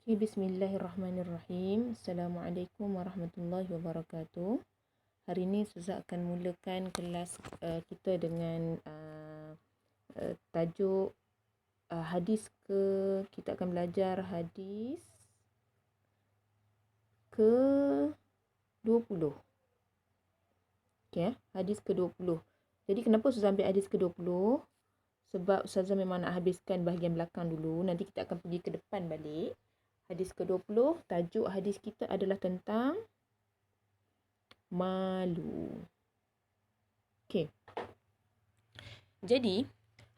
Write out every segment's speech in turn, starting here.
Okay, bismillahirrahmanirrahim. Assalamualaikum warahmatullahi wabarakatuh. Hari ini Ustazah akan mulakan kelas kita dengan tajuk hadis kita akan belajar hadis ke 20. Okay, hadis ke 20. Jadi kenapa Ustazah ambil hadis ke 20? Sebab Ustazah memang nak habiskan bahagian belakang dulu. Nanti kita akan pergi ke depan balik. Hadis ke-20, tajuk hadis kita adalah tentang malu. Okey. Jadi,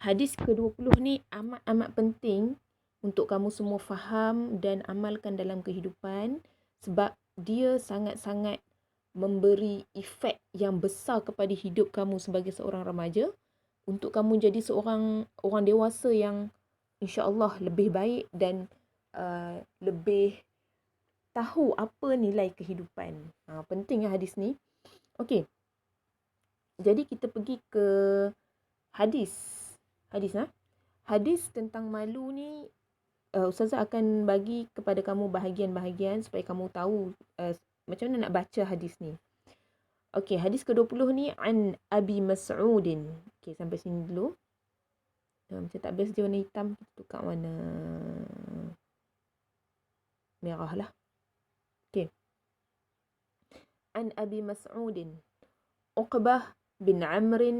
hadis ke-20 ni amat-amat penting untuk kamu semua faham dan amalkan dalam kehidupan sebab dia sangat-sangat memberi efek yang besar kepada hidup kamu sebagai seorang remaja untuk kamu jadi seorang orang dewasa yang insya-Allah lebih baik dan lebih tahu apa nilai kehidupan. Penting hadis ni. Okey. Jadi kita pergi ke hadis. Hadis tentang malu ni Ustazah akan bagi kepada kamu bahagian-bahagian supaya kamu tahu macam mana nak baca hadis ni. Okey, hadis ke-20 ni an Abi Mas'udin. Okey, sampai sini dulu. Macam tak best dia warna hitam, kita tukar warna merah lah. Okey. An Abi Mas'udin Uqbah bin Amr.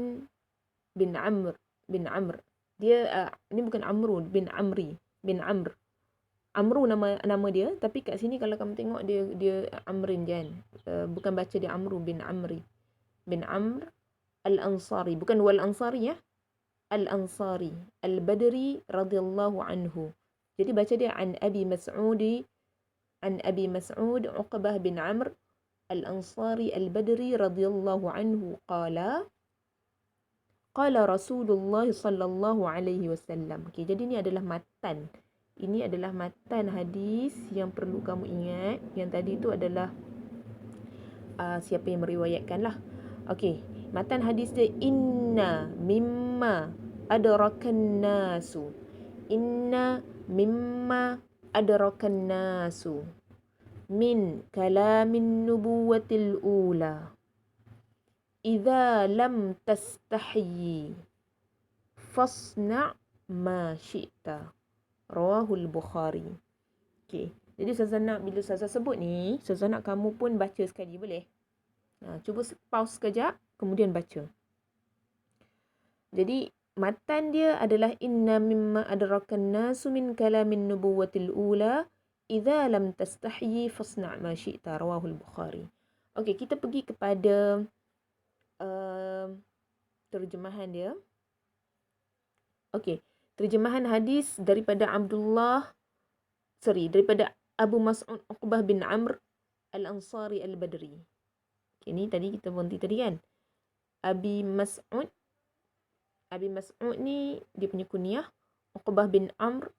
Dia ni bukan Amru bin Amri bin Amr. Amru nama dia, tapi kat sini kalau kamu tengok dia Amrin kan. Bukan baca dia Amru bin Amri bin Amr Al-Ansari, bukan wal Ansari ya. Al-Ansari Al-Badri radhiyallahu anhu. Jadi baca dia an Abi Mas'ud Uqbah bin Amr Al-Ansari Al-Badri radhiyallahu anhu qala Rasulullah sallallahu alaihi wasallam. Okey, jadi ni adalah matan. Ini adalah matan hadis yang perlu kamu ingat. Yang tadi tu adalah siapa yang meriwayatkan lah. Okey, matan hadis dia inna mimma adrakan nasu. Inna mimma adrakan nasu min kalamin nubuwatil ula. Idza lam tastahyi fasna' ma syi'ta. Rawahul Bukhari. Okey. Jadi Ustazah nak, bila Ustazah sebut ni, Ustazah nak kamu pun baca sekali, boleh? Cuba pause sekejap, kemudian baca. Jadi matan dia adalah inna mimma adrakan nasu min kalamin nubuwatil ula idza lam tastahyi fasna' ma syi'ta. Rawahul Bukhari. Okey, kita pergi kepada terjemahan dia. Okey, terjemahan hadis daripada Abu Mas'ud Uqbah bin Amr Al-Ansari Al-Badri. Okey, ni tadi kita berhenti tadi kan. Abi Mas'ud ni dia punya kunyah. Uqbah bin Amr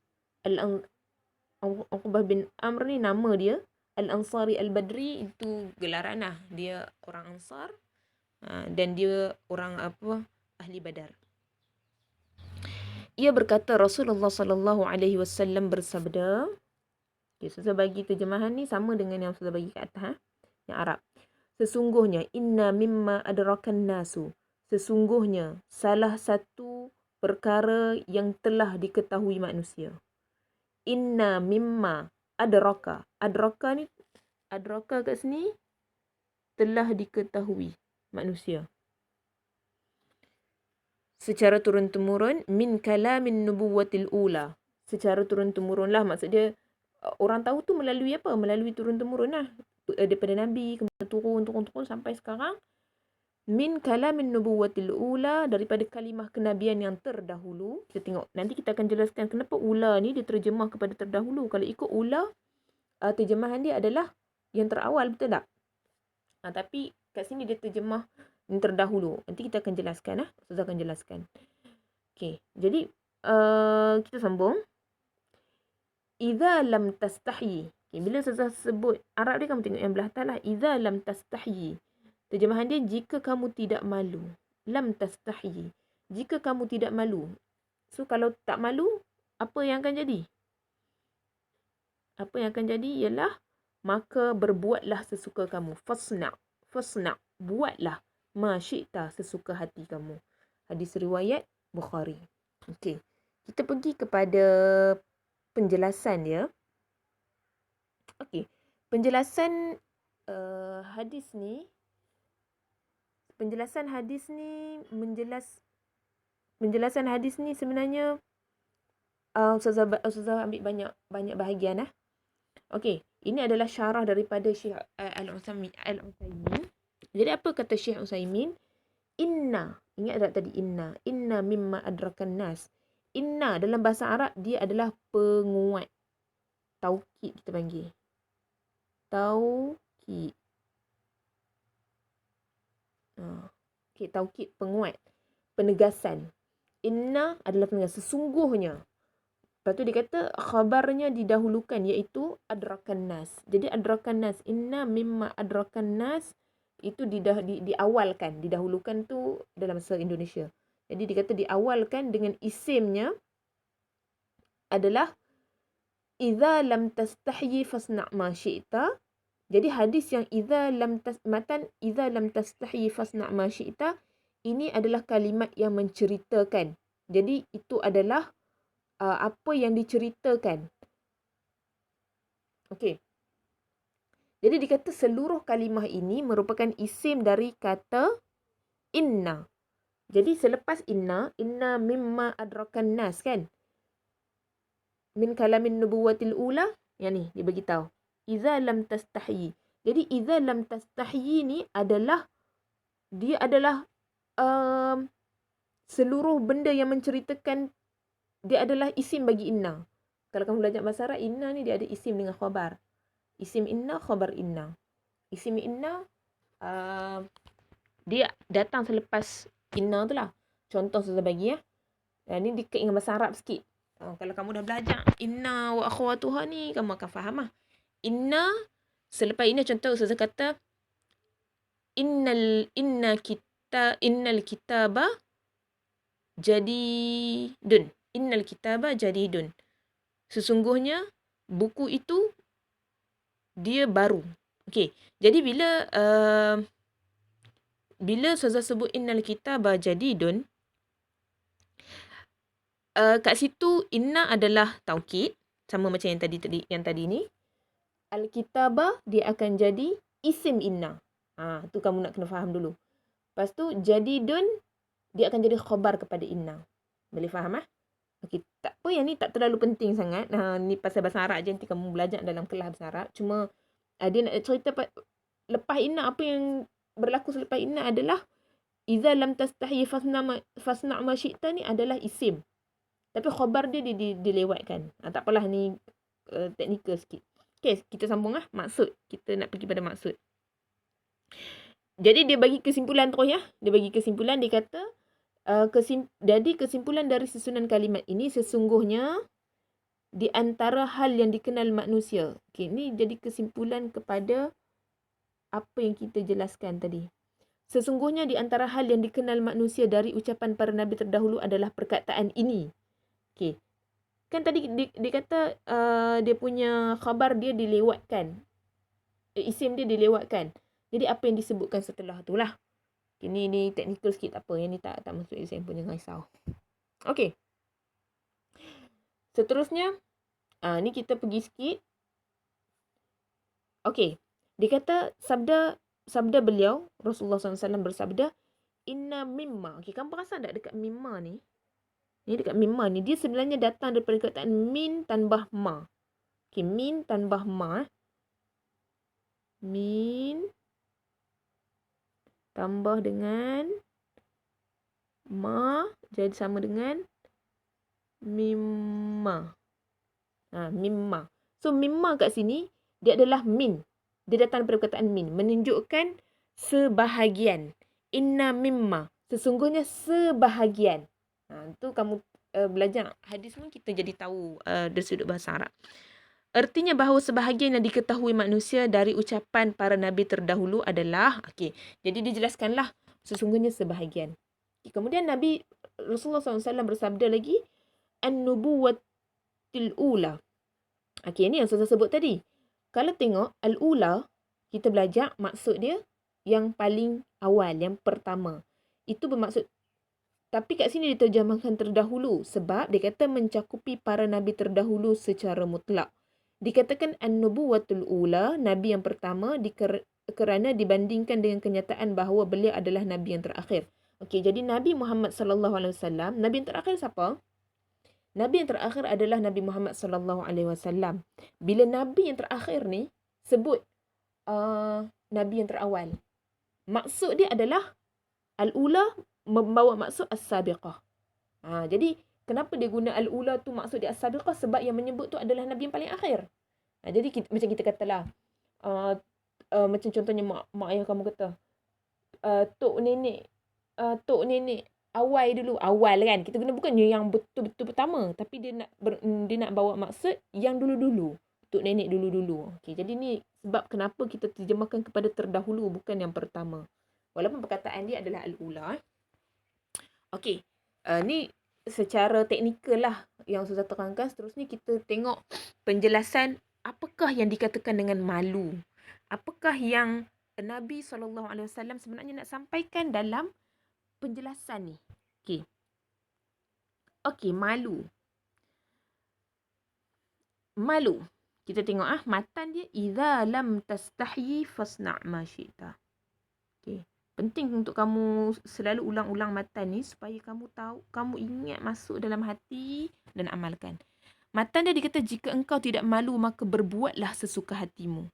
ni nama dia. Al-Ansari Al-Badri itu gelaran lah. Dia orang Ansar. Dan dia orang ahli Badar. Ia berkata Rasulullah sallallahu alaihi wasallam bersabda. Okay, saya bagi terjemahan ni sama dengan yang saya bagi kat atas yang Arab. Sesungguhnya inna mimma adrakan nasu. Sesungguhnya salah satu perkara yang telah diketahui manusia. Inna mimma adraka. Adraka kat sini telah diketahui manusia secara turun-temurun min kalamin nubuwatil ula. Secara turun-temurun lah, maksud dia orang tahu tu melalui apa? Melalui turun-temurun lah. Daripada Nabi kemudian turun sampai sekarang. Min kalamin nubuwatil ula, daripada kalimah kenabian yang terdahulu. Kita tengok nanti kita akan jelaskan kenapa ula ni diterjemah kepada terdahulu. Kalau ikut ula, terjemahan dia adalah yang terawal, betul tak? Tapi kat sini dia terjemah yang terdahulu. Nanti kita akan jelaskan. Ustazah akan jelaskan. Okey, jadi kita sambung. Idza lam tastahyi. Okay, bila Ustazah sebut Arab dia, kamu tengok yang belah atas lah. Idza lam tastahyi. Terjemahan dia, jika kamu tidak malu. Lam tastahyi. Jika kamu tidak malu. So, kalau tak malu, apa yang akan jadi? Apa yang akan jadi ialah maka berbuatlah sesuka kamu. Fasna. Buatlah ma syi'ta, sesuka hati kamu. Hadis riwayat Bukhari. Okey. Kita pergi kepada penjelasan ya. Okey. Penjelasan hadis ni penjelasan hadis ni sebenarnya Ustazah ambil banyak bahagian Okey, ini adalah syarah daripada Syekh Al-Utsaimin. Jadi apa kata Syekh Utsaimin? Inna, ingat tak tadi inna? Inna mimma adrakan nas. Inna dalam bahasa Arab dia adalah penguat. Taukid kita panggil. Taukid. Okey, taukid penguat, penegasan. Inna adalah penegasan sesungguhnya. Lepas tu dia kata khabarnya didahulukan iaitu adrakan nas. Jadi adrakan nas, inna mimma adrakan nas itu diawalkan, didahulukan tu dalam bahasa Indonesia. Jadi dia kata diawalkan dengan isimnya adalah idza lam tastahyi fasna' ma syi'ta. Jadi hadis yang idza lam tastahyi fasna' ma syi'ta ini adalah kalimat yang menceritakan. Jadi itu adalah apa yang diceritakan. Okey. Jadi dikata seluruh kalimah ini merupakan isim dari kata inna. Jadi selepas inna mimma adrakan nas kan? Min kalamin nubuwatil ula, yang ni dia bagi tahu. Idza lam tastahyi. Jadi idza lam tastahyi ni adalah dia adalah seluruh benda yang menceritakan. Dia adalah isim bagi inna. Kalau kamu belajar bahasa Arab, inna ni dia ada isim dengan khabar. Isim inna, khabar inna. Isim inna, dia datang selepas inna tu lah. Contoh saya bagi ni dekat dengan bahasa Arab sikit. Kalau kamu dah belajar inna wa akhwatuha ni, kamu akan faham Inna, selepas inna contoh saya kata, innal kitaba jadidun. Innal kitaba jadidun. Sesungguhnya buku itu dia baru. Okey. Jadi bila Ustazah sebut innal kitaba jadidun, kat situ inna adalah taukid, sama macam yang tadi ni. Al-kitaba dia akan jadi isim inna. Tu kamu nak kena faham dulu. Lepas tu jadidun dia akan jadi khabar kepada inna. Boleh faham Okey, tak apa, yang ni tak terlalu penting sangat. Ni pasal bahasa Arab je, nanti kamu belajar dalam kelas bahasa Arab. Cuma dia nak cerita lepas inna, apa yang berlaku selepas inna adalah idza lam tastahi fasna' ma syi'ta ni adalah isim. Tapi khabar dia dilewatkan. Tak apalah, ni teknikal sikit. Okey, kita sambung maksud. Kita nak pergi pada maksud. Jadi dia bagi kesimpulan terus Dia bagi kesimpulan, dia kata jadi kesimpulan dari susunan kalimat ini sesungguhnya di antara hal yang dikenal manusia. Okey, ni jadi kesimpulan kepada apa yang kita jelaskan tadi. Sesungguhnya di antara hal yang dikenal manusia dari ucapan para nabi terdahulu adalah perkataan ini. Okey. Kan tadi dia kata dia punya khabar dia dilewatkan. Isim dia dilewatkan. Jadi apa yang disebutkan setelah itulah. Ini teknikal sikit, tak apa. Yang ni tak masuk exam pun, jangan risau. Okey. Seterusnya, ni kita pergi sikit. Okey. Dia kata sabda beliau, Rasulullah SAW bersabda, inna mimma. Okey, kamu perasan tak dekat mimma ni? Ni dekat mimma ni, dia sebenarnya datang daripada perkataan min tambah ma. Okey, min tambah ma. Min tambah dengan ma jadi sama dengan mimma. Mimma. So mimma kat sini dia adalah min. Dia datang daripada perkataan min, menunjukkan sebahagian. Inna mimma, sesungguhnya sebahagian. Tu kamu belajar hadis pun kita jadi tahu dari sudut bahasa Arab. Artinya bahawa sebahagian yang diketahui manusia dari ucapan para nabi terdahulu adalah, jadi dijelaskanlah sesungguhnya sebahagian. Kemudian Nabi Rasulullah SAW bersabda lagi, an-nubuwatil ula. Okey, ni yang saya sebut tadi. Kalau tengok al-ula, kita belajar maksud dia yang paling awal, yang pertama. Itu bermaksud, tapi kat sini diterjemahkan terdahulu sebab dia kata mencakupi para nabi terdahulu secara mutlak. Dikatakan an-nubuwatul ula, nabi yang pertama, kerana dibandingkan dengan kenyataan bahawa beliau adalah nabi yang terakhir. Okey, jadi Nabi Muhammad sallallahu alaihi wasallam, nabi yang terakhir siapa? Nabi yang terakhir adalah Nabi Muhammad sallallahu alaihi wasallam. Bila nabi yang terakhir ni sebut nabi yang terawal, maksud dia adalah al-ula membawa maksud as-sabiqah. Jadi kenapa dia guna al-ula tu maksud dia as-sabiqah? Sebab yang menyebut tu adalah nabi yang paling akhir. Jadi macam kita katalah, macam contohnya mak ayah kamu kata, tok nenek awal dulu, awal kan. Kita guna bukannya yang betul-betul pertama, tapi dia nak bawa maksud yang dulu-dulu. Tok nenek dulu-dulu. Okey, jadi ni sebab kenapa kita terjemahkan kepada terdahulu bukan yang pertama. Walaupun perkataan dia adalah al-ula. Okey, ni secara teknikal lah yang Ustazah terangkan. Seterusnya kita tengok penjelasan apakah yang dikatakan dengan malu. Apakah yang Nabi SAW sebenarnya nak sampaikan dalam penjelasan ni. Okey. Okey, malu. Malu. Kita tengok matan dia, idza lam tastahyi fasna' ma syi'ta. Okey. Penting untuk kamu selalu ulang-ulang matan ni supaya kamu tahu, kamu ingat, masuk dalam hati dan amalkan. Matan dia dikata, jika engkau tidak malu maka berbuatlah sesuka hatimu.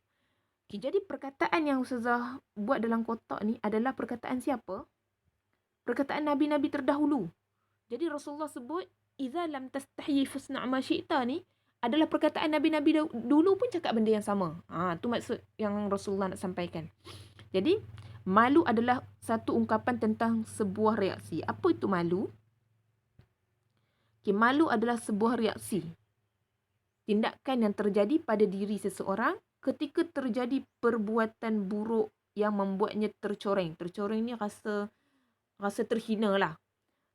Okay, jadi perkataan yang Ustazah buat dalam kotak ni adalah perkataan siapa? Perkataan nabi-nabi terdahulu. Jadi Rasulullah sebut, idza lam tastahyi fasna' ma syi'ta ni adalah perkataan nabi-nabi dulu pun cakap benda yang sama. Tu maksud yang Rasulullah nak sampaikan. Jadi malu adalah satu ungkapan tentang sebuah reaksi. Apa itu malu? Okay, malu adalah sebuah reaksi. Tindakan yang terjadi pada diri seseorang ketika terjadi perbuatan buruk yang membuatnya tercoreng. Tercoreng ni rasa terhina lah.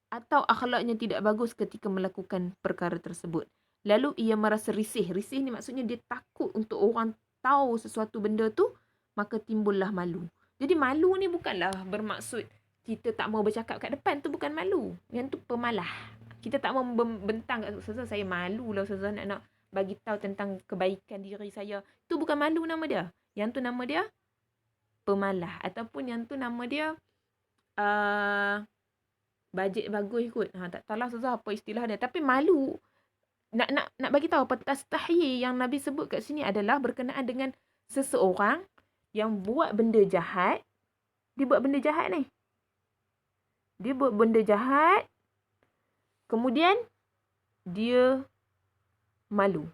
Atau akhlaknya tidak bagus ketika melakukan perkara tersebut. Lalu ia merasa risih. Risih ni maksudnya dia takut untuk orang tahu sesuatu benda tu, maka timbullah malu. Jadi malu ni bukanlah bermaksud kita tak mau bercakap kat depan, tu bukan malu. Yang tu pemalah. Kita tak mau membentang kat Ustazah, saya malu lah Ustazah nak bagi tahu tentang kebaikan diri saya. Tu bukan malu nama dia. Yang tu nama dia pemalah. Ataupun yang tu nama dia bajet bagus kot. Tak tahulah Ustazah apa istilah dia. Tapi malu, nak bagi tahu apa tastahyi yang Nabi sebut kat sini adalah berkenaan dengan seseorang yang buat benda jahat. Dia buat benda jahat ni. Dia buat benda jahat. Kemudian dia malu.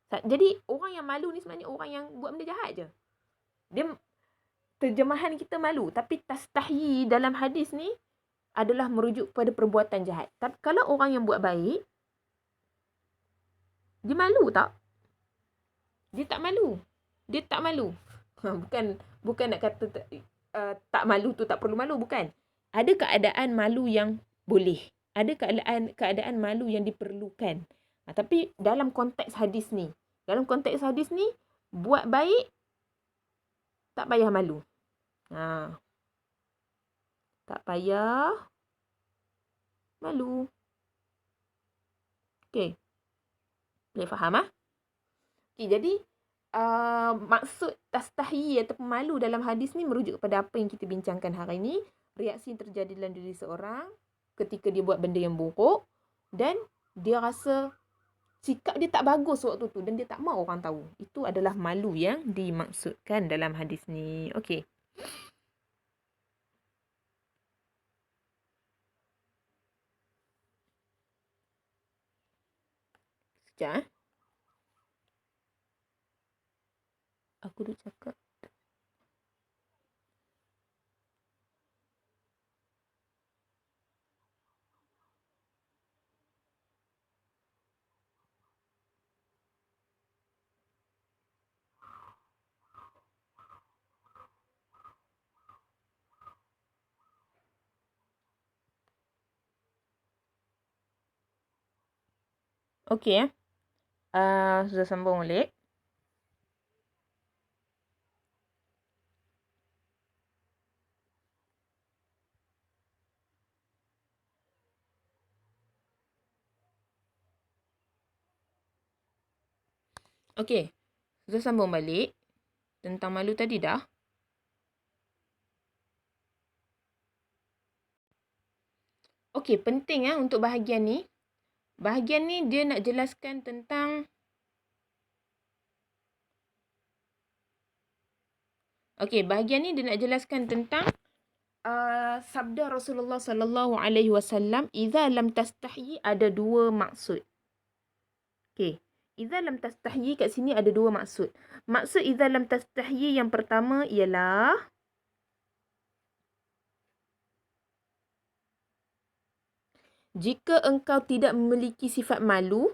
Jadi orang yang malu ni sebenarnya orang yang buat benda jahat je. Dia terjemahan kita malu, tapi tastahyi dalam hadis ni adalah merujuk pada perbuatan jahat. Tapi kalau orang yang buat baik, dia malu tak? Dia tak malu. Dia tak malu. Bukan nak kata tak malu tu tak perlu malu, bukan. Ada keadaan malu yang boleh. Ada keadaan malu yang diperlukan. Tapi dalam konteks hadis ni, buat baik tak payah malu. Tak payah malu. Okey. Boleh faham Okey, jadi maksud tastahyi atau malu dalam hadis ni merujuk kepada apa yang kita bincangkan hari ini. Reaksi yang terjadi dalam diri seorang ketika dia buat benda yang buruk dan dia rasa sikap dia tak bagus waktu tu dan dia tak mahu orang tahu. Itu adalah malu yang dimaksudkan dalam hadis ni. Okey. Sekejap. Aku duk cakap. Okey sudah sambung balik. Okey, sudah sambung balik. Tentang malu tadi dah. Okey, penting untuk bahagian ni. Bahagian ni dia nak jelaskan tentang bahagian ni dia nak jelaskan tentang sabda Rasulullah sallallahu alaihi wasallam, "Idza lam tastahyi", ada dua maksud. Okey. Idza lam tastahyi kat sini ada dua maksud. Maksud idza lam tastahyi yang pertama ialah jika engkau tidak memiliki sifat malu,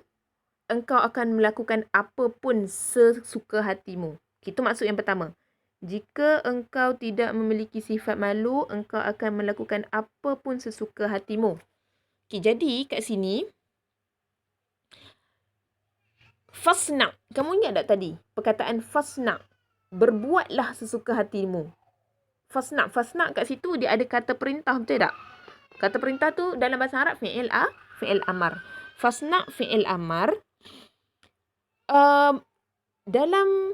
engkau akan melakukan apa pun sesuka hatimu. Itu maksud yang pertama. Jika engkau tidak memiliki sifat malu, engkau akan melakukan apa pun sesuka hatimu. Okay, jadi kat sini, fasna'. Kamu ingat tak tadi? Perkataan fasna'. Berbuatlah sesuka hatimu. Fasna'. Fasna' kat situ dia ada kata perintah, betul tak? Kata perintah tu dalam bahasa Arab fi'il amar. Fasna' fi'il amar. Dalam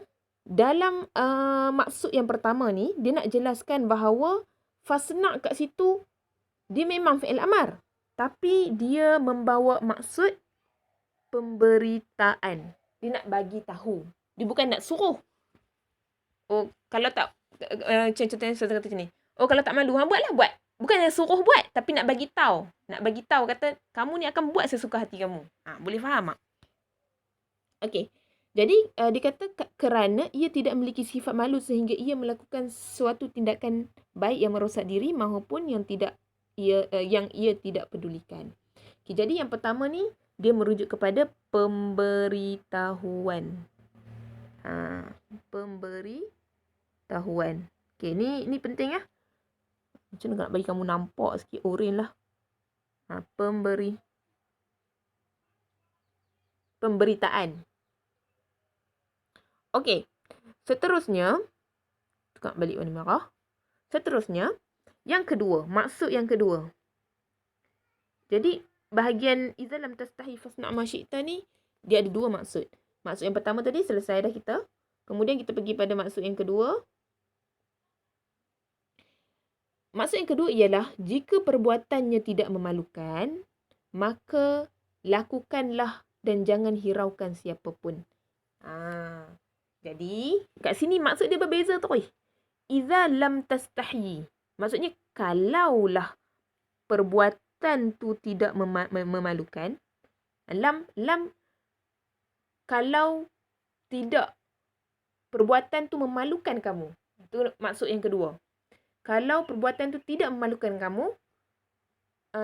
maksud yang pertama ni, dia nak jelaskan bahawa fasna' kat situ, dia memang fi'il amar. Tapi dia membawa maksud pemberitaan. Dia nak bagi tahu. Dia bukan nak suruh. Oh, kalau tak, contohnya saya kata macam ni. Oh, kalau tak malu, buatlah buat. Bukan nak suruh buat, tapi nak bagi tahu. Nak bagi tahu kata, kamu ni akan buat sesuka hati kamu. Boleh faham tak? Okey. Jadi dia kata kerana ia tidak memiliki sifat malu sehingga ia melakukan suatu tindakan baik yang merosak diri maupun yang ia tidak pedulikan. Okay, jadi yang pertama ni dia merujuk kepada pemberitahuan. Pemberitahuan. Okey, ni penting . Macam mana nak bagi kamu nampak sikit oren lah. Pemberitaan. Okey. Seterusnya, tukar balik warna merah. Seterusnya, yang kedua, maksud yang kedua. Jadi, bahagian idza lam tastahi fasna' ma syi'ta ni, dia ada dua maksud. Maksud yang pertama tadi selesai dah kita. Kemudian kita pergi pada maksud yang kedua. Maksud yang kedua ialah, jika perbuatannya tidak memalukan, maka lakukanlah dan jangan hiraukan siapa pun. Jadi, kat sini maksud dia berbeza tu. Idza lam tastahyi. Maksudnya, kalaulah perbuatan tu tidak memalukan. Kalau tidak perbuatan tu memalukan kamu. Itu maksud yang kedua. Kalau perbuatan tu tidak memalukan kamu,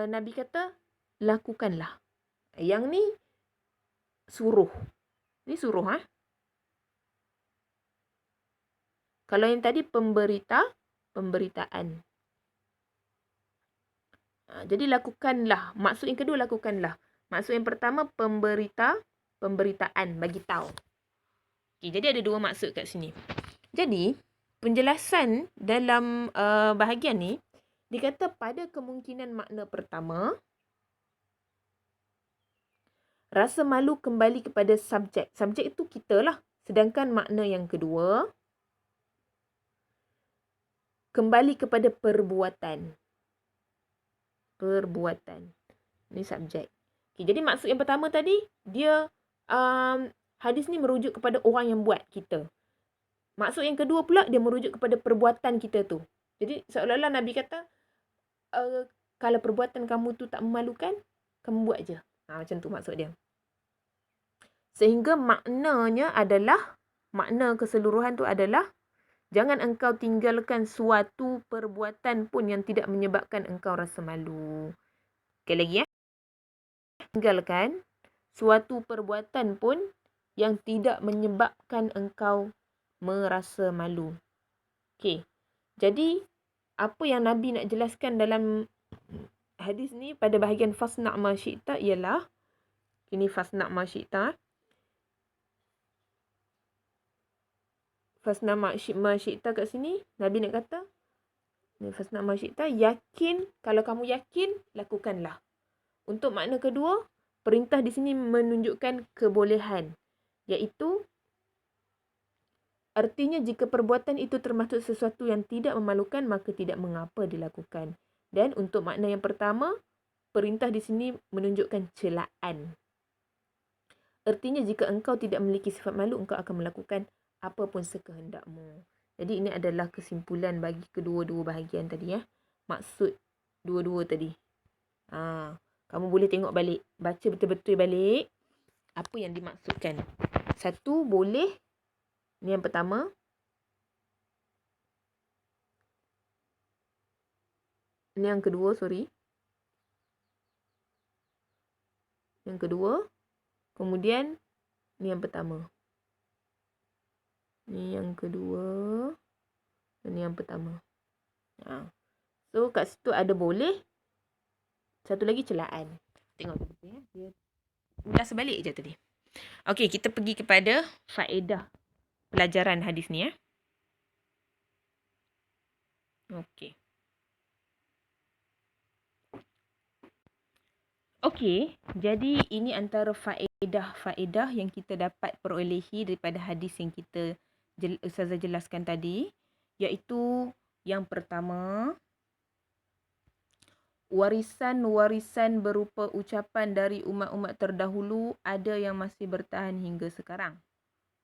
Nabi kata, lakukanlah. Yang ni, suruh. Ni suruh, Kalau yang tadi pemberitaan. Jadi lakukanlah. Maksud yang kedua lakukanlah. Maksud yang pertama pemberitaan, bagi tahu. Okay, jadi ada dua maksud kat sini. Jadi penjelasan dalam bahagian ni, dia kata pada kemungkinan makna pertama, rasa malu kembali kepada subjek. Subjek itu kita lah. Sedangkan makna yang kedua, kembali kepada perbuatan. Perbuatan. Ini subjek. Okay, jadi maksud yang pertama tadi, dia hadis ni merujuk kepada orang yang buat, kita. Maksud yang kedua pula, dia merujuk kepada perbuatan kita tu. Jadi seolah-olah Nabi kata, kalau perbuatan kamu tu tak memalukan, kamu buat je. Macam tu maksud dia. Sehingga maknanya adalah, makna keseluruhan tu adalah, jangan engkau tinggalkan suatu perbuatan pun yang tidak menyebabkan engkau rasa malu. Sekali lagi Tinggalkan suatu perbuatan pun yang tidak menyebabkan engkau merasa malu. Okey. Jadi, apa yang Nabi nak jelaskan dalam hadis ni pada bahagian fasna' ma syi'ta ialah, Ini fasna ma syi'ta. Fasna ma syi'ta kat sini Nabi nak kata ni fasna ma syi'ta, yakin, kalau kamu yakin lakukanlah. Untuk makna kedua, perintah di sini menunjukkan kebolehan, iaitu artinya jika perbuatan itu termasuk sesuatu yang tidak memalukan maka tidak mengapa dilakukan. Dan untuk makna yang pertama, perintah di sini menunjukkan celaan. Artinya jika engkau tidak memiliki sifat malu, engkau akan melakukan apa pun sekehendakmu. Jadi ini adalah kesimpulan bagi kedua-dua bahagian tadi ya. Maksud dua-dua tadi. Kamu boleh tengok balik, baca betul-betul balik apa yang dimaksudkan. Satu, boleh. Ini yang pertama. Ini yang kedua, sorry. Yang kedua. Kemudian, ni yang pertama. Ni yang kedua. Dan ni yang pertama. So, kat situ ada boleh. Satu lagi celaan. Tengok betul ya. Dia ulas sebalik je tadi. Okey, kita pergi kepada faedah pelajaran hadis ni ya. Okey. Okey, jadi ini antara faedah-faedah yang kita dapat perolehi daripada hadis yang kita Ustazah jelaskan tadi, iaitu yang pertama, warisan-warisan berupa ucapan dari umat-umat terdahulu ada yang masih bertahan hingga sekarang.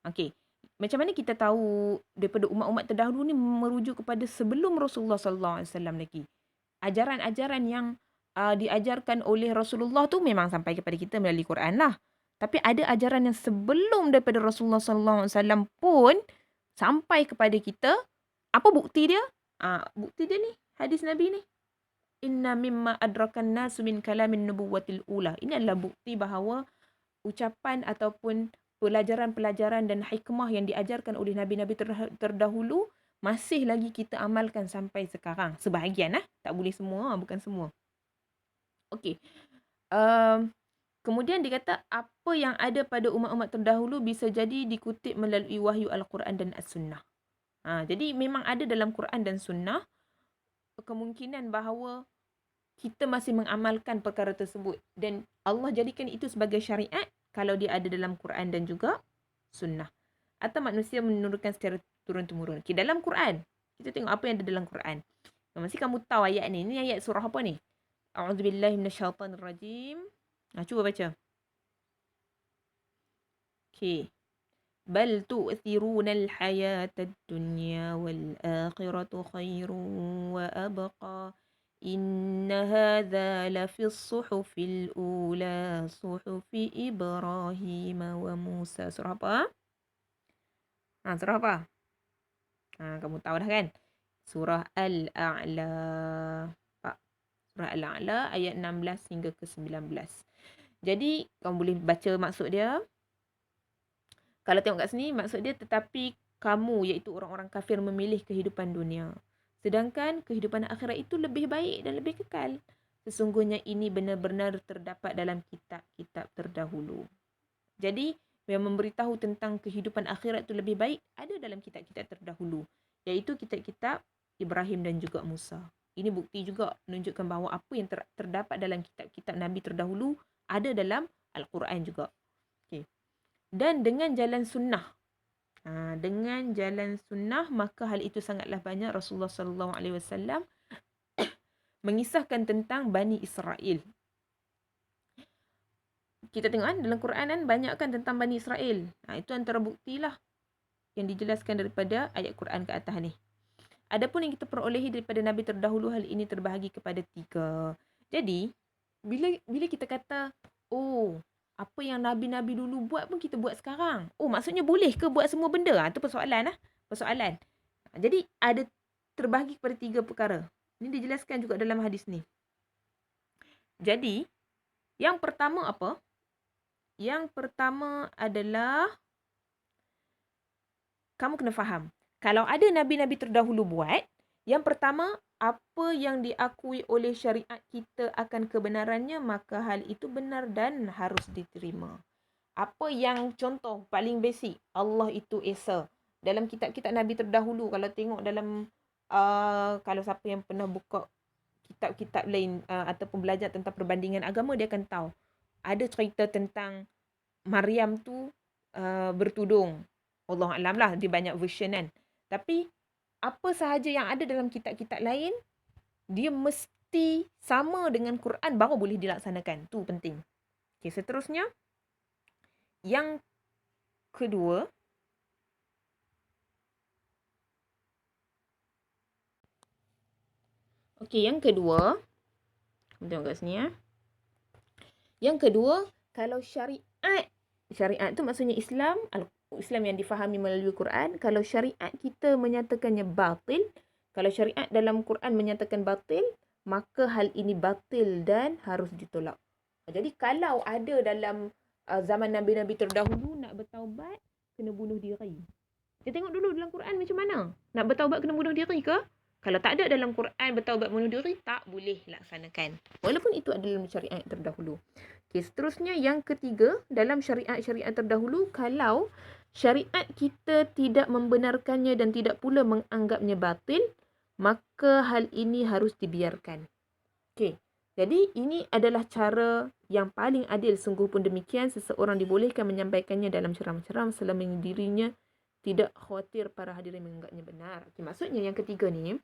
Okey, macam mana kita tahu daripada umat-umat terdahulu ni merujuk kepada sebelum Rasulullah sallallahu alaihi wasallam lagi. Ajaran-ajaran yang diajarkan oleh Rasulullah tu memang sampai kepada kita melalui Quran lah. Tapi ada ajaran yang sebelum daripada Rasulullah sallallahu alaihi wasallam pun sampai kepada kita. Apa bukti dia? Bukti dia ni, hadis Nabi ni. Inna mimma adrakan nasu min kalamin nubuwatil ula. Ini adalah bukti bahawa ucapan ataupun pelajaran-pelajaran dan hikmah yang diajarkan oleh nabi-nabi terdahulu masih lagi kita amalkan sampai sekarang. Sebahagian lah. Tak boleh semua, bukan semua. Okey. Kemudian dikata apa yang ada pada umat-umat terdahulu bisa jadi dikutip melalui wahyu Al-Quran dan As-Sunnah. Jadi memang ada dalam Quran dan Sunnah kemungkinan bahawa kita masih mengamalkan perkara tersebut. Dan Allah jadikan itu sebagai syariat kalau dia ada dalam Quran dan juga Sunnah. Atau manusia menurunkan secara turun-temurun. Okay, dalam Quran, kita tengok apa yang ada dalam Quran. Mesti kamu tahu ayat ni. Ini ayat surah apa ni? A'udzubillahi minasyaitanirrajim. Cuba baca. Okay. Bal tu'thirunal hayatad dunya wal akhiratu khairun wa abqa. Inna hadha lafis suhufil ula suhufi Ibrahim wa Musa. Surah apa? Surah apa? Kamu tahu dah kan? Surah Al-A'la. Surah Al-A'la ayat 16 hingga ke 19. Jadi, kamu boleh baca maksud dia. Kalau tengok kat sini, maksud dia tetapi kamu, iaitu orang-orang kafir memilih kehidupan dunia. Sedangkan kehidupan akhirat itu lebih baik dan lebih kekal. Sesungguhnya ini benar-benar terdapat dalam kitab-kitab terdahulu. Jadi, yang memberitahu tentang kehidupan akhirat itu lebih baik ada dalam kitab-kitab terdahulu. Iaitu kitab-kitab Ibrahim dan juga Musa. Ini bukti juga menunjukkan bahawa apa yang terdapat dalam kitab-kitab Nabi terdahulu ada dalam Al-Quran juga. Okay. Dan dengan jalan sunnah. Dengan jalan sunnah, maka hal itu sangatlah banyak Rasulullah SAW mengisahkan tentang Bani Israel. Kita tengok dalam Quran banyak kan tentang Bani Israel. Itu antara bukti lah yang dijelaskan daripada ayat Quran ke atas ni. Adapun yang kita perolehi daripada Nabi terdahulu, hal ini terbahagi kepada 3. Jadi, bila kita kata, apa yang Nabi-Nabi dulu buat pun kita buat sekarang. Maksudnya boleh ke buat semua benda? Itu persoalan lah. Persoalan. Jadi, ada terbahagi kepada 3 perkara. Ini dijelaskan juga dalam hadis ni. Jadi, yang pertama apa? Yang pertama adalah kamu kena faham. Kalau ada Nabi-Nabi terdahulu buat, yang pertama apa yang diakui oleh syariat kita akan kebenarannya, maka hal itu benar dan harus diterima. Apa yang contoh paling basic, Allah itu Esa. Dalam kitab-kitab Nabi terdahulu, kalau tengok dalam kalau siapa yang pernah buka kitab-kitab lain ataupun belajar tentang perbandingan agama, dia akan tahu. Ada cerita tentang Maryam tu bertudung. Allah Alam lah, dia banyak version kan. Tapi apa sahaja yang ada dalam kitab-kitab lain, dia mesti sama dengan Quran baru boleh dilaksanakan. Tu penting. Okay, seterusnya. Yang kedua. Okay, yang kedua. Tengok kat sini ya. Yang kedua, kalau syariat tu maksudnya Islam yang difahami melalui Quran. Kalau syariat kita menyatakannya batil, kalau syariat dalam Quran menyatakan batil, maka hal ini batil dan harus ditolak. Jadi kalau ada dalam zaman Nabi-Nabi terdahulu nak bertaubat, kena bunuh diri. Kita tengok dulu dalam Quran macam mana. Nak bertaubat kena bunuh diri ke? Kalau tak ada dalam Quran bertaubat bunuh diri, tak boleh laksanakan. Walaupun itu adalah syariat terdahulu. Okay, seterusnya yang ketiga, dalam syariat-syariat terdahulu, kalau syariat kita tidak membenarkannya dan tidak pula menganggapnya batil, maka hal ini harus dibiarkan. Okay. Jadi ini adalah cara yang paling adil. Sungguh pun demikian, seseorang dibolehkan menyampaikannya dalam ceramah-ceramah selama dirinya tidak khawatir para hadirin menganggapnya benar. Okay, maksudnya yang ketiga ni,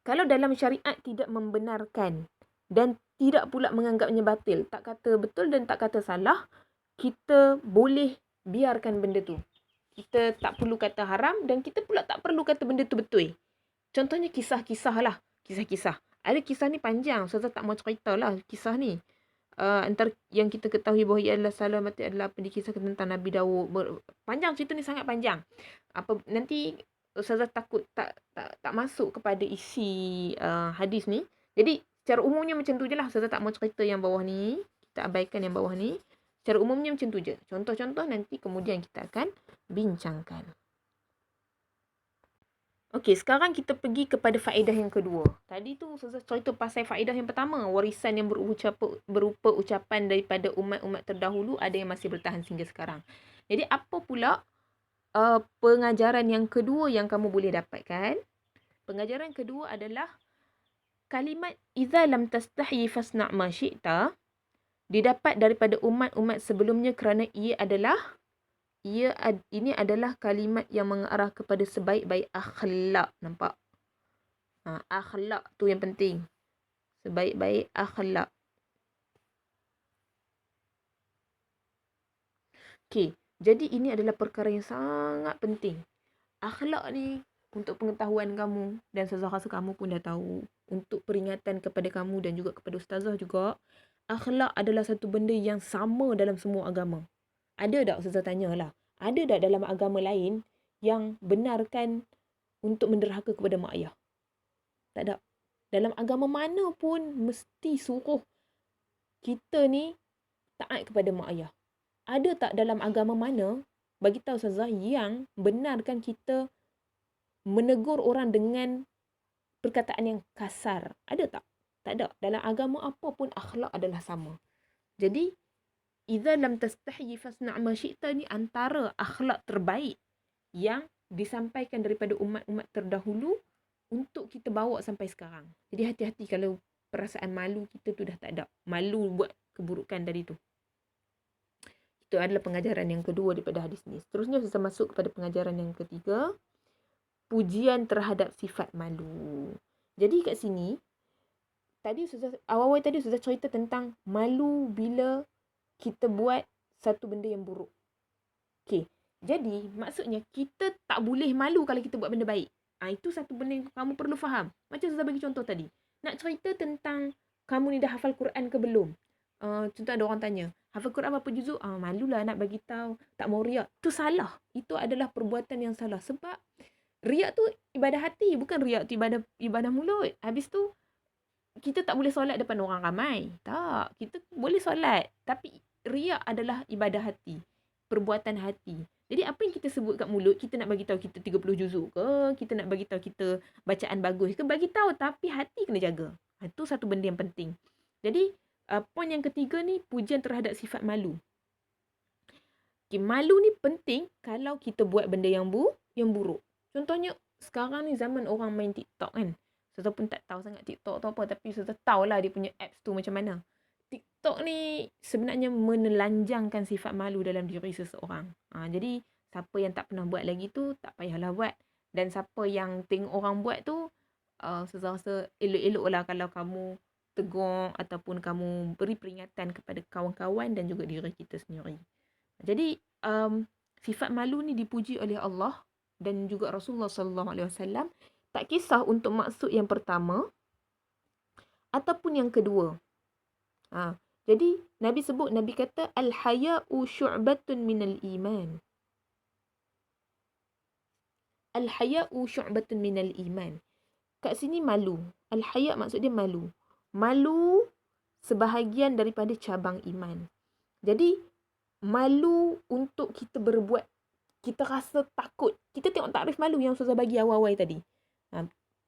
kalau dalam syariat tidak membenarkan dan tidak pula menganggapnya batil, tak kata betul dan tak kata salah, kita boleh biarkan benda tu. Kita tak perlu kata haram dan kita pula tak perlu kata benda tu betul. Contohnya kisah-kisah lah. Kisah-kisah. Ada kisah ni panjang. Ustazah tak mau cerita lah kisah ni. Antara yang kita ketahui bahawa ia adalah salah mati adalah apa dikisahkan tentang Nabi Daud. Panjang cerita ni, sangat panjang. Nanti Ustazah takut tak masuk kepada isi hadis ni. Jadi secara umumnya macam tu je lah. Ustazah tak mau cerita yang bawah ni. Kita abaikan yang bawah ni. Secara umumnya macam tu je. Contoh-contoh nanti kemudian kita akan bincangkan. Okey, sekarang kita pergi kepada faedah yang kedua. Tadi tu Ustazah cerita pasal faedah yang pertama. Warisan yang berupa ucapan daripada umat-umat terdahulu ada yang masih bertahan sehingga sekarang. Jadi apa pula pengajaran yang kedua yang kamu boleh dapatkan? Pengajaran kedua adalah kalimat idza lam tastahi fasna' ma syi'ta didapat daripada umat-umat sebelumnya kerana ini adalah kalimat yang mengarah kepada sebaik-baik akhlak. Nampak? Akhlak tu yang penting. Sebaik-baik akhlak. Okey. Jadi ini adalah perkara yang sangat penting. Akhlak ni untuk pengetahuan kamu dan Ustazah rasa kamu pun dah tahu. Untuk peringatan kepada kamu dan juga kepada Ustazah juga. Akhlak adalah satu benda yang sama dalam semua agama. Ada tak, Ustazah tanyalah, ada tak dalam agama lain yang benarkan untuk menderhaka kepada mak ayah? Tak ada. Dalam agama mana pun mesti suruh kita ni taat kepada mak ayah. Ada tak dalam agama mana, bagi tahu Ustazah, yang benarkan kita menegur orang dengan perkataan yang kasar? Ada tak? Tak ada. Dalam agama apa pun akhlak adalah sama. Jadi idza lam tastahi fasna' ma syi'ta ni antara akhlak terbaik yang disampaikan daripada umat-umat terdahulu untuk kita bawa sampai sekarang. Jadi hati-hati kalau perasaan malu kita tu dah tak ada. Malu buat keburukan tadi tu. Itu adalah pengajaran yang kedua daripada hadis ni. Seterusnya kita masuk kepada pengajaran yang ketiga. Pujian terhadap sifat malu. Jadi kat sini, awal-awal tadi sudah cerita tentang malu bila kita buat satu benda yang buruk. Okay. Jadi, maksudnya kita tak boleh malu kalau kita buat benda baik. Itu satu benda yang kamu perlu faham. Macam saya bagi contoh tadi. Nak cerita tentang kamu ni dah hafal Quran ke belum? Contoh ada orang tanya, hafal Quran berapa juzuk? Malulah nak bagi tahu. Tak mau riak. Itu salah. Itu adalah perbuatan yang salah. Sebab riak tu ibadah hati. Bukan riak tu ibadah mulut. Habis tu, kita tak boleh solat depan orang ramai. Tak. Kita boleh solat. Tapi riak adalah ibadah hati. Perbuatan hati. Jadi apa yang kita sebut kat mulut, kita nak bagi tahu kita 30 juzuk ke, kita nak bagi tahu kita bacaan bagus ke, bagi tahu tapi hati kena jaga. Itu satu benda yang penting. Jadi poin yang ketiga ni, pujian terhadap sifat malu. Okay, malu ni penting kalau kita buat benda yang buruk. Contohnya sekarang ni zaman orang main TikTok kan. Saya pun tak tahu sangat TikTok tu apa, tapi saya tahulah dia punya apps tu macam mana. TikTok ni sebenarnya menelanjangkan sifat malu dalam diri seseorang. Jadi siapa yang tak pernah buat lagi tu, tak payahlah buat. Dan siapa yang tengok orang buat tu, saya rasa elok-elok lah kalau kamu tegur ataupun kamu beri peringatan kepada kawan-kawan dan juga diri kita sendiri. Jadi sifat malu ni dipuji oleh Allah dan juga Rasulullah sallallahu alaihi wasallam, tak kisah untuk maksud yang pertama ataupun yang kedua. Jadi Nabi kata al-haya'u syu'batun minal iman. Al-haya'u syu'batun minal iman. Kat sini malu. Al-haya' maksud dia malu. Malu sebahagian daripada cabang iman. Jadi malu untuk kita berbuat, kita rasa takut. Kita tengok takrif malu yang Ustazah bagi awal-awal tadi.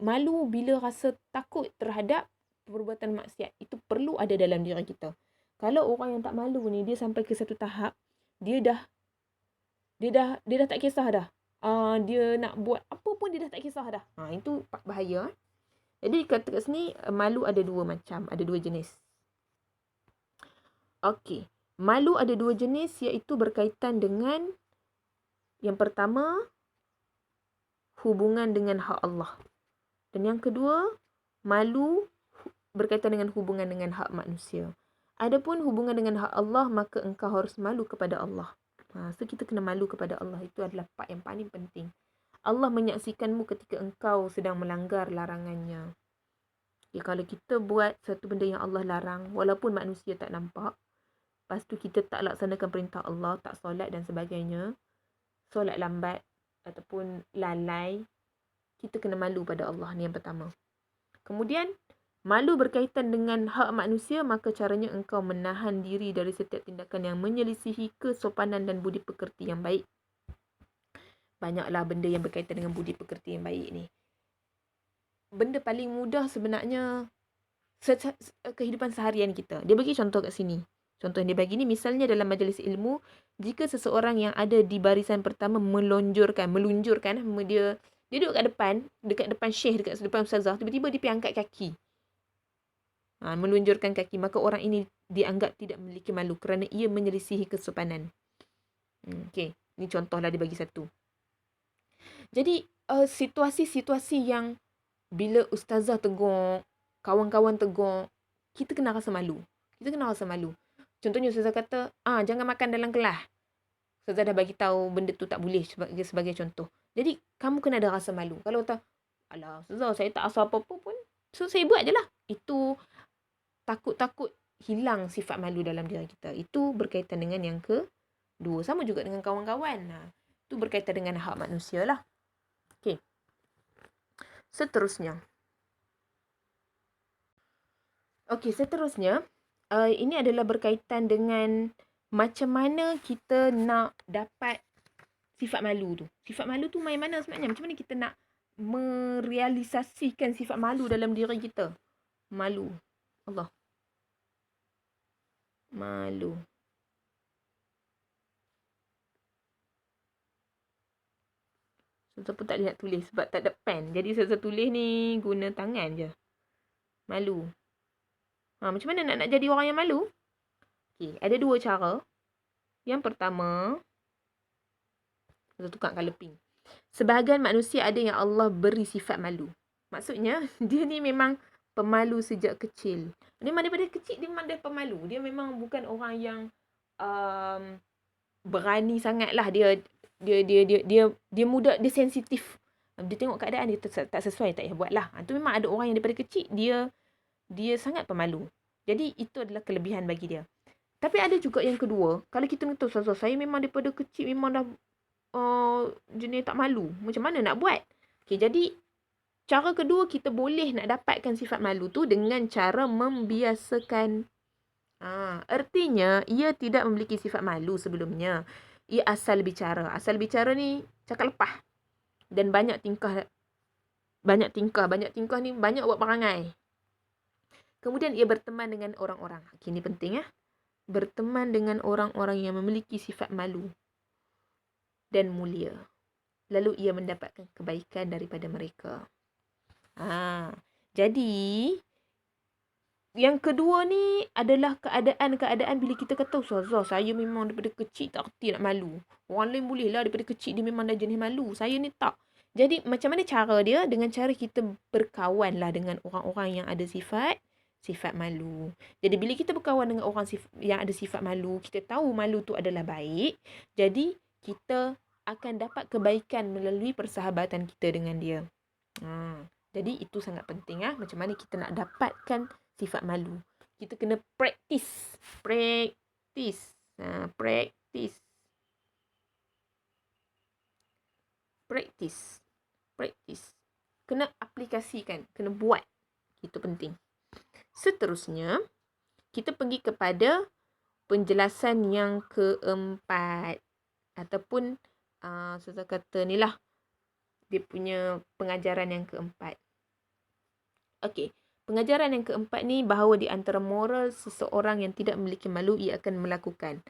Malu bila rasa takut terhadap perbuatan maksiat. Itu perlu ada dalam diri kita. Kalau orang yang tak malu ni, dia sampai ke satu tahap, dia dah tak kisah dah. Dia nak buat apa pun dia dah tak kisah dah. Itu bahaya. Jadi kata kat sini, malu ada dua macam, ada dua jenis. Okey. Malu ada dua jenis, iaitu berkaitan dengan yang pertama, hubungan dengan hak Allah. Dan yang kedua, malu berkaitan dengan hubungan dengan hak manusia. Adapun hubungan dengan hak Allah, maka engkau harus malu kepada Allah. So kita kena malu kepada Allah. Itu adalah part yang paling penting. Allah menyaksikanmu ketika engkau sedang melanggar larangannya. Kalau kita buat satu benda yang Allah larang, walaupun manusia tak nampak, lepas tu kita tak laksanakan perintah Allah, tak solat dan sebagainya, solat lambat ataupun lalai, kita kena malu pada Allah. Ni yang pertama. Kemudian, malu berkaitan dengan hak manusia, maka caranya engkau menahan diri dari setiap tindakan yang menyelisihi kesopanan dan budi pekerti yang baik. Banyaklah benda yang berkaitan dengan budi pekerti yang baik ni. Benda paling mudah sebenarnya kehidupan seharian kita. Dia bagi contoh kat sini. Contoh yang dia bagi ni, misalnya dalam majlis ilmu, jika seseorang yang ada di barisan pertama melunjurkan, dia duduk dekat depan syekh, dekat depan ustazah, tiba-tiba dia pergi angkat kaki. Melunjurkan kaki, maka orang ini dianggap tidak memiliki malu kerana ia menyelisihi kesopanan. Okey, ni contohlah dia bagi satu. Jadi situasi-situasi yang bila ustazah tegur, kawan-kawan tegur, kita kena rasa malu. Contohnya ustazah kata, jangan makan dalam kelas. Ustazah dah bagi tahu benda tu tak boleh sebagai contoh. Jadi kamu kena ada rasa malu. Kalau tak, alah ustazah saya tak asal apa-apa pun, so saya buat je lah. Itu takut hilang sifat malu dalam diri kita. Itu berkaitan dengan yang kedua. Sama juga dengan kawan-kawan. Itu berkaitan dengan hak manusia lah. Okey. Seterusnya. Ini adalah berkaitan dengan macam mana kita nak dapat sifat malu tu. Sifat malu tu main mana sebenarnya? Macam mana kita nak merealisasikan sifat malu dalam diri kita? Malu. Allah. Malu. Saya pun tak lihat tulis sebab tak ada pen. Jadi saya tulis ni guna tangan je. Malu. Macam mana nak jadi orang yang malu? Okey, ada dua cara. Yang pertama, kita tukar colour pink. Sebahagian manusia ada yang Allah beri sifat malu. Maksudnya, dia ni memang pemalu sejak kecil. Dia daripada kecil, dia memang dah pemalu. Dia memang bukan orang yang berani sangat lah. Dia mudah, dia sensitif. Dia tengok keadaan dia tak sesuai, tak payah buat lah. Itu memang ada orang yang daripada kecil, dia sangat pemalu. Jadi, itu adalah kelebihan bagi dia. Tapi ada juga yang kedua. Kalau kita tahu, saya memang daripada kecil memang dah jenis tak malu. Macam mana nak buat? Okay, jadi, cara kedua, kita boleh nak dapatkan sifat malu tu dengan cara membiasakan. Artinya, ia tidak memiliki sifat malu sebelumnya. Ia asal bicara. Asal bicara ni cakap lepas. Dan banyak tingkah. Banyak tingkah ni banyak buat perangai. Kemudian ia berteman dengan orang-orang. Okay, ni penting ya. Berteman dengan orang-orang yang memiliki sifat malu dan mulia. Lalu ia mendapatkan kebaikan daripada mereka. Jadi yang kedua ni adalah keadaan-keadaan bila kita kata, Ustazah, saya memang daripada kecil tak kerti nak malu. Orang lain boleh lah daripada kecil dia memang dah jenis malu. Saya ni tak. Jadi macam mana cara dia? Dengan cara kita berkawan lah dengan orang-orang yang ada sifat malu. Jadi bila kita berkawan dengan orang yang ada sifat malu, kita tahu malu tu adalah baik. Jadi kita akan dapat kebaikan melalui persahabatan kita dengan dia. Jadi itu sangat penting macam mana kita nak dapatkan sifat malu. Kita kena practice. Kena aplikasikan, kena buat. Itu penting. Seterusnya, kita pergi kepada penjelasan yang keempat. Ataupun, saya kata ni lah, dia punya pengajaran yang keempat. Okey, pengajaran yang keempat ni bahawa di antara moral seseorang yang tidak memiliki malu, ia akan melakukan.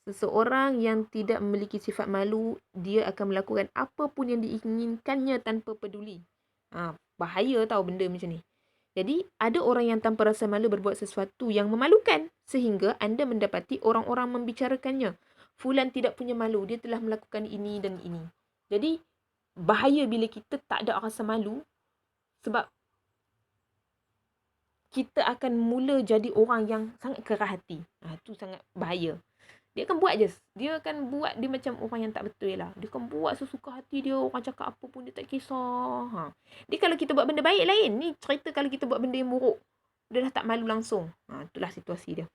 Seseorang yang tidak memiliki sifat malu, dia akan melakukan apa pun yang diinginkannya tanpa peduli. Bahaya tau benda macam ni. Jadi, ada orang yang tanpa rasa malu berbuat sesuatu yang memalukan sehingga anda mendapati orang-orang membicarakannya. Fulan tidak punya malu, dia telah melakukan ini dan ini. Jadi, bahaya bila kita tak ada rasa malu sebab kita akan mula jadi orang yang sangat keras hati. Itu sangat bahaya. Dia akan buat je. Dia akan buat dia macam orang yang tak betul lah. Dia akan buat sesuka hati dia. Orang cakap apa pun dia tak kisah. Dia kalau kita buat benda baik lain. Ni cerita kalau kita buat benda yang buruk. Dia dah tak malu langsung. Itulah situasi dia.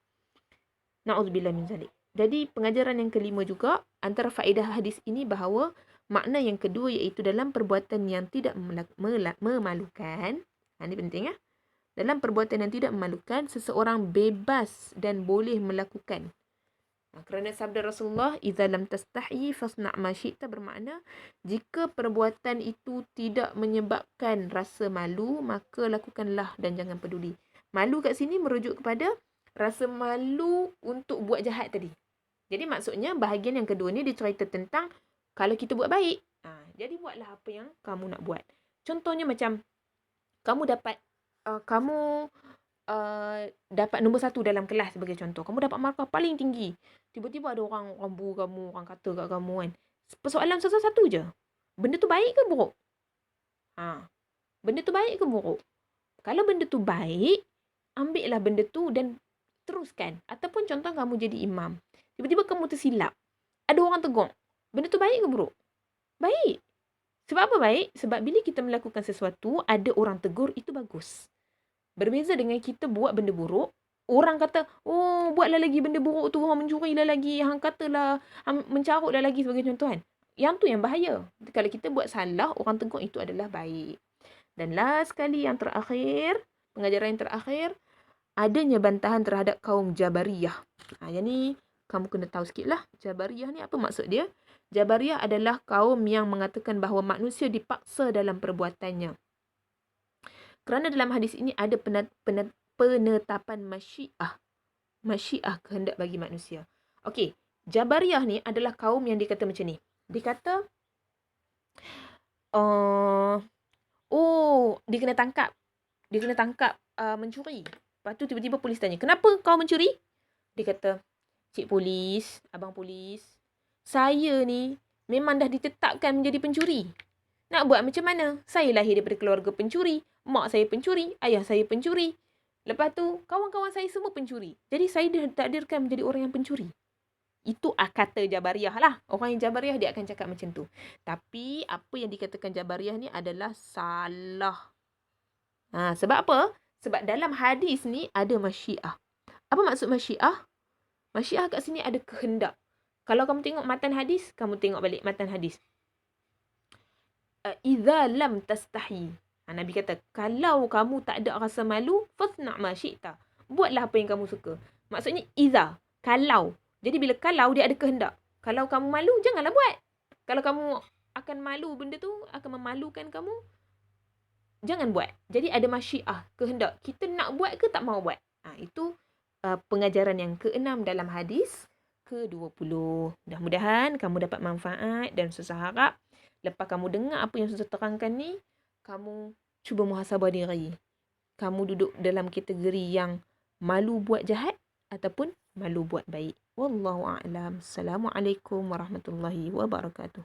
Na'udzubillah min zalik. Jadi pengajaran yang kelima juga. Antara faedah hadis ini bahawa makna yang kedua iaitu dalam perbuatan yang tidak memalukan. Ini penting Dalam perbuatan yang tidak memalukan, seseorang bebas dan boleh melakukan. Kerana sabda Rasulullah, "Idza lam tastahi fasna' ma syi'ta", bermakna jika perbuatan itu tidak menyebabkan rasa malu, maka lakukanlah dan jangan peduli. Malu kat sini merujuk kepada rasa malu untuk buat jahat tadi. Jadi maksudnya bahagian yang kedua ni dia cerita tentang kalau kita buat baik, jadi buatlah apa yang kamu nak buat. Contohnya macam kamu dapat dapat nombor 1 dalam kelas sebagai contoh. Kamu dapat markah paling tinggi. Tiba-tiba ada orang bu kamu, orang kata kat kamu kan. Persoalan satu je. Benda tu baik ke buruk? Benda tu baik ke buruk? Kalau benda tu baik, ambillah benda tu dan teruskan. Ataupun contoh kamu jadi imam. Tiba-tiba kamu tersilap. Ada orang tegur. Benda tu baik ke buruk? Baik. Sebab apa baik? Sebab bila kita melakukan sesuatu, ada orang tegur, itu bagus. Berbeza dengan kita buat benda buruk, orang kata, oh, buatlah lagi benda buruk tu, orang mencurilah lagi, hang katalah, mencarutlah lagi sebagai contoh kan. Yang tu yang bahaya. Kalau kita buat salah, orang tegur, itu adalah baik. Dan last sekali yang terakhir, pengajaran yang terakhir, adanya bantahan terhadap kaum Jabariyah. Yang ni, kamu kena tahu sikit lah. Jabariyah ni apa maksud dia? Jabariyah adalah kaum yang mengatakan bahawa manusia dipaksa dalam perbuatannya. Kerana dalam hadis ini ada penetapan masyiah. Masyiah kehendak bagi manusia. Okey, Jabariyah ni adalah kaum yang dikata macam ni. Dikata, dia kena tangkap. Dia kena tangkap mencuri. Lepas tu tiba-tiba polis tanya, kenapa kau mencuri? Dia kata, cik polis, abang polis, saya ni memang dah ditetapkan menjadi pencuri. Nak buat macam mana? Saya lahir daripada keluarga pencuri. Mak saya pencuri. Ayah saya pencuri. Lepas tu, kawan-kawan saya semua pencuri. Jadi, saya ditakdirkan menjadi orang yang pencuri. Itu kata Jabariyah lah. Orang yang Jabariyah, dia akan cakap macam tu. Tapi, apa yang dikatakan Jabariyah ni adalah salah. Sebab apa? Sebab dalam hadis ni ada masyiah. Apa maksud masyiah? Masyiah kat sini ada kehendak. Kalau kamu tengok matan hadis, kamu tengok balik matan hadis. Idza lam tastahi. Nabi kata, kalau kamu tak ada rasa malu, fasna' ma syi'ta. Buatlah apa yang kamu suka. Maksudnya, idza, kalau. Jadi, bila kalau, dia ada kehendak. Kalau kamu malu, janganlah buat. Kalau kamu akan malu, benda tu akan memalukan kamu, jangan buat. Jadi ada masyiah, kehendak. Kita nak buat ke tak mau buat. Itu pengajaran yang ke-6 dalam hadis ke-20. Mudah-mudahan kamu dapat manfaat dan Ustazah harap lepas kamu dengar apa yang Ustazah terangkan ni, kamu cuba muhasabah diri. Kamu duduk dalam kategori yang malu buat jahat ataupun malu buat baik. Wallahu a'lam. Assalamualaikum warahmatullahi wabarakatuh.